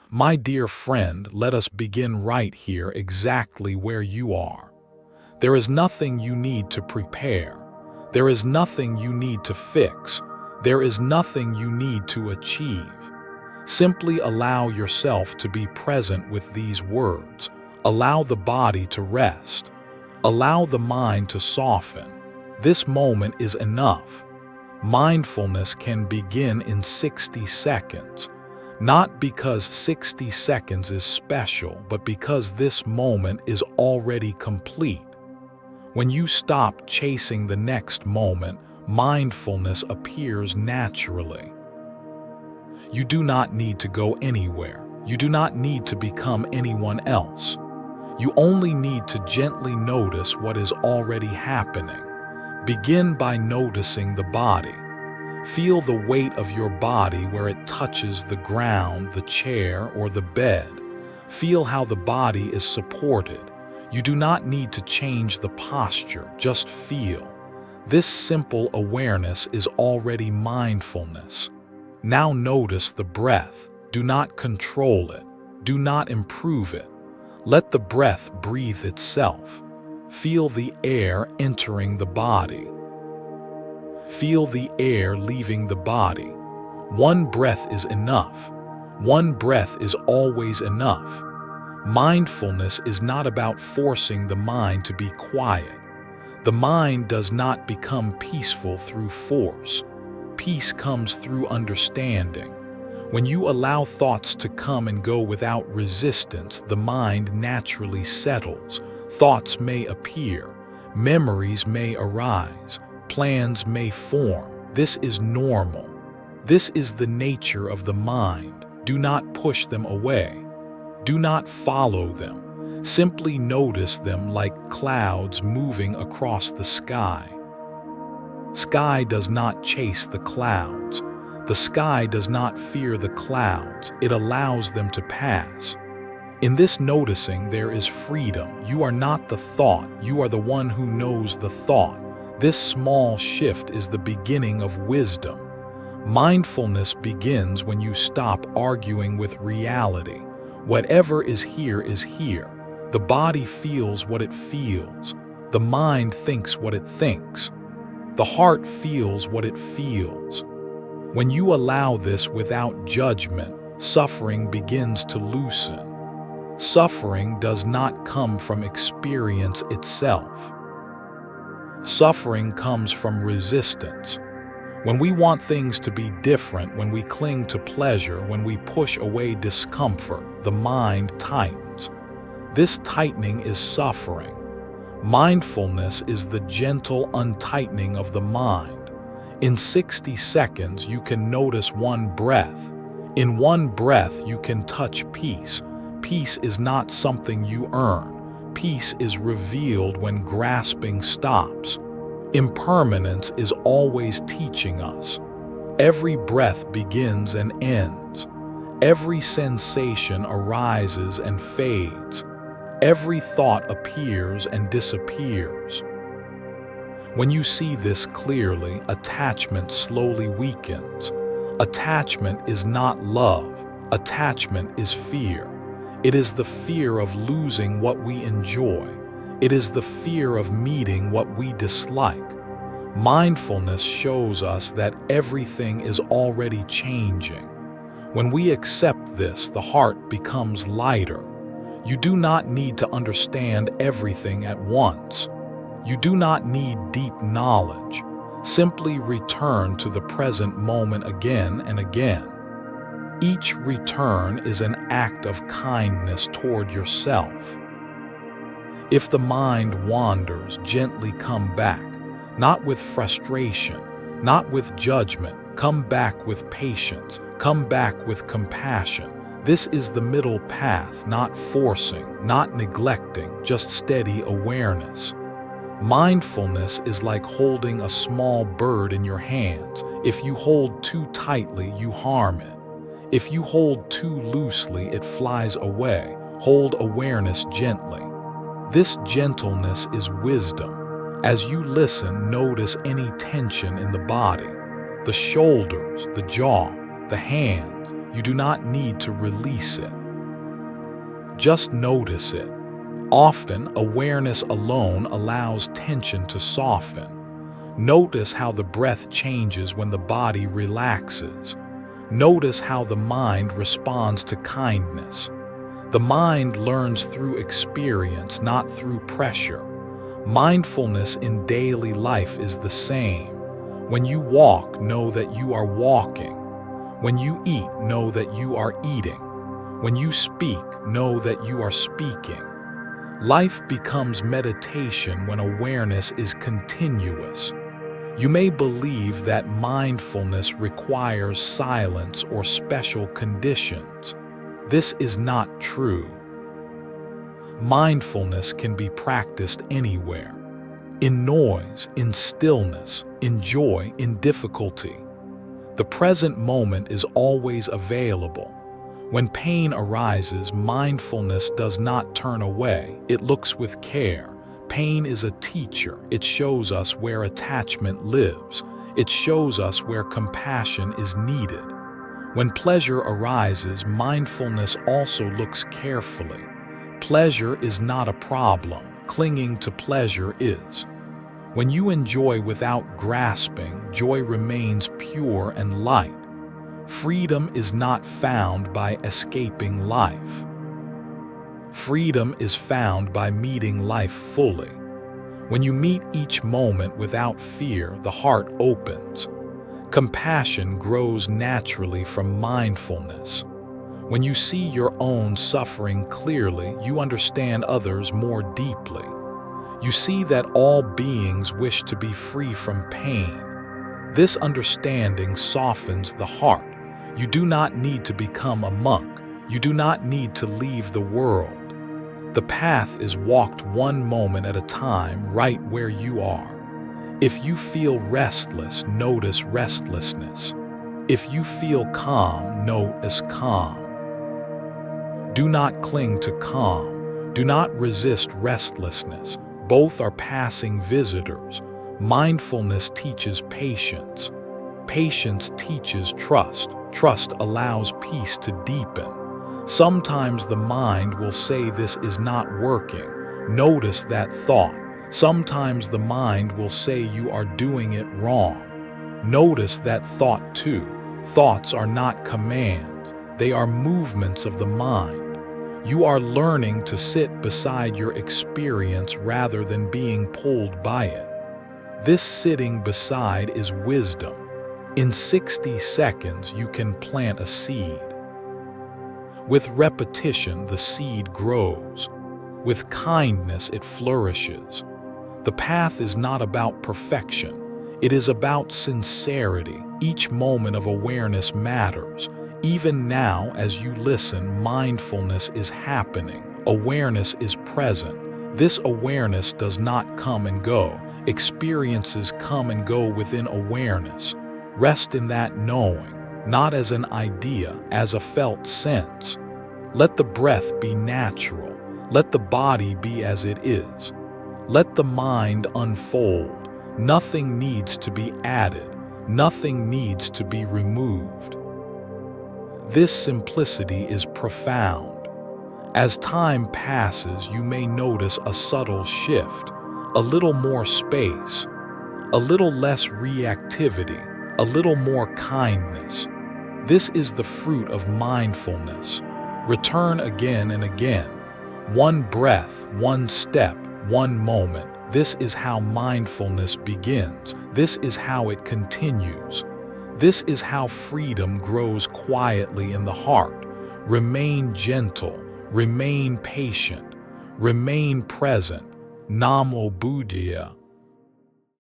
My dear friend, let us begin right here, exactly where you are. There is nothing you need to prepare. There is nothing you need to fix. There is nothing you need to achieve. Simply allow yourself to be present with these words. Allow the body to rest. Allow the mind to soften. This moment is enough. Mindfulness can begin in 60 seconds. Not because 60 seconds is special, but because this moment is already complete. When you stop chasing the next moment, mindfulness appears naturally. You do not need to go anywhere. You do not need to become anyone else. You only need to gently notice what is already happening. Begin by noticing the body. Feel the weight of your body where it touches the ground, the chair, or the bed. Feel how the body is supported. You do not need to change the posture, just feel. This simple awareness is already mindfulness. Now notice the breath. Do not control it. Do not improve it. Let the breath breathe itself. Feel the air entering the body. Feel the air leaving the body. One breath is enough. One breath is always enough. Mindfulness is not about forcing the mind to be quiet. The mind does not become peaceful through force. Peace comes through understanding. When you allow thoughts to come and go without resistance, the mind naturally settles. Thoughts may appear. Memories may arise. Plans may form. This is normal. This is the nature of the mind. Do not push them away. Do not follow them. Simply notice them like clouds moving across the sky. Sky does not chase the clouds. The sky does not fear the clouds. It allows them to pass. In this noticing, there is freedom. You are not the thought. You are the one who knows the thought. This small shift is the beginning of wisdom. Mindfulness begins when you stop arguing with reality. Whatever is here is here. The body feels what it feels. The mind thinks what it thinks. The heart feels what it feels. When you allow this without judgment, suffering begins to loosen. Suffering does not come from experience itself. Suffering comes from resistance. When we want things to be different, when we cling to pleasure, when we push away discomfort, the mind tightens. This tightening is suffering. Mindfulness is the gentle untightening of the mind. In 60 seconds, you can notice one breath. In one breath, you can touch peace. Peace is not something you earn. Peace is revealed when grasping stops. Impermanence is always teaching us. Every breath begins and ends. Every sensation arises and fades. Every thought appears and disappears. When you see this clearly, attachment slowly weakens. Attachment is not love. Attachment is fear. It is the fear of losing what we enjoy. It is the fear of meeting what we dislike. Mindfulness shows us that everything is already changing. When we accept this, the heart becomes lighter. You do not need to understand everything at once. You do not need deep knowledge. Simply return to the present moment again and again. Each return is an act of kindness toward yourself. If the mind wanders, gently come back, not with frustration, not with judgment. Come back with patience. Come back with compassion. This is the middle path, not forcing, not neglecting, just steady awareness. Mindfulness is like holding a small bird in your hands. If you hold too tightly, you harm it. If you hold too loosely, it flies away. Hold awareness gently. This gentleness is wisdom. As you listen, notice any tension in the body, the shoulders, the jaw, the hands. You do not need to release it. Just notice it. Often, awareness alone allows tension to soften. Notice how the breath changes when the body relaxes. Notice how the mind responds to kindness. The mind learns through experience, not through pressure. Mindfulness in daily life is the same. When you walk, know that you are walking. When you eat, know that you are eating. When you speak, know that you are speaking. Life becomes meditation when awareness is continuous. You may believe that mindfulness requires silence or special conditions. This is not true. Mindfulness can be practiced anywhere. In noise, in stillness, in joy, in difficulty. The present moment is always available. When pain arises, mindfulness does not turn away. It looks with care. Pain is a teacher. It shows us where attachment lives. It shows us where compassion is needed. When pleasure arises, mindfulness also looks carefully. Pleasure is not a problem. Clinging to pleasure is. When you enjoy without grasping, joy remains pure and light. Freedom is not found by escaping life. Freedom is found by meeting life fully. When you meet each moment without fear, the heart opens. Compassion grows naturally from mindfulness. When you see your own suffering clearly, you understand others more deeply. You see that all beings wish to be free from pain. This understanding softens the heart. You do not need to become a monk. You do not need to leave the world. The path is walked one moment at a time, right where you are. If you feel restless, notice restlessness. If you feel calm, notice calm. Do not cling to calm. Do not resist restlessness. Both are passing visitors. Mindfulness teaches patience. Patience teaches trust. Trust allows peace to deepen. Sometimes the mind will say this is not working. Notice that thought. Sometimes the mind will say you are doing it wrong. Notice that thought too. Thoughts are not commands. They are movements of the mind. You are learning to sit beside your experience rather than being pulled by it. This sitting beside is wisdom. In 60 seconds, you can plant a seed. With repetition, the seed grows. With kindness, it flourishes. The path is not about perfection. It is about sincerity. Each moment of awareness matters. Even now, as you listen, mindfulness is happening. Awareness is present. This awareness does not come and go. Experiences come and go within awareness. Rest in that knowing, not as an idea, as a felt sense. Let the breath be natural. Let the body be as it is. Let the mind unfold. Nothing needs to be added. Nothing needs to be removed. This simplicity is profound. As time passes, you may notice a subtle shift, a little more space, a little less reactivity, a little more kindness. This is the fruit of mindfulness. Return again and again. One breath, one step, one moment. This is how mindfulness begins. This is how it continues. This is how freedom grows quietly in the heart. Remain gentle. Remain patient. Remain present. Namo Buddhaya.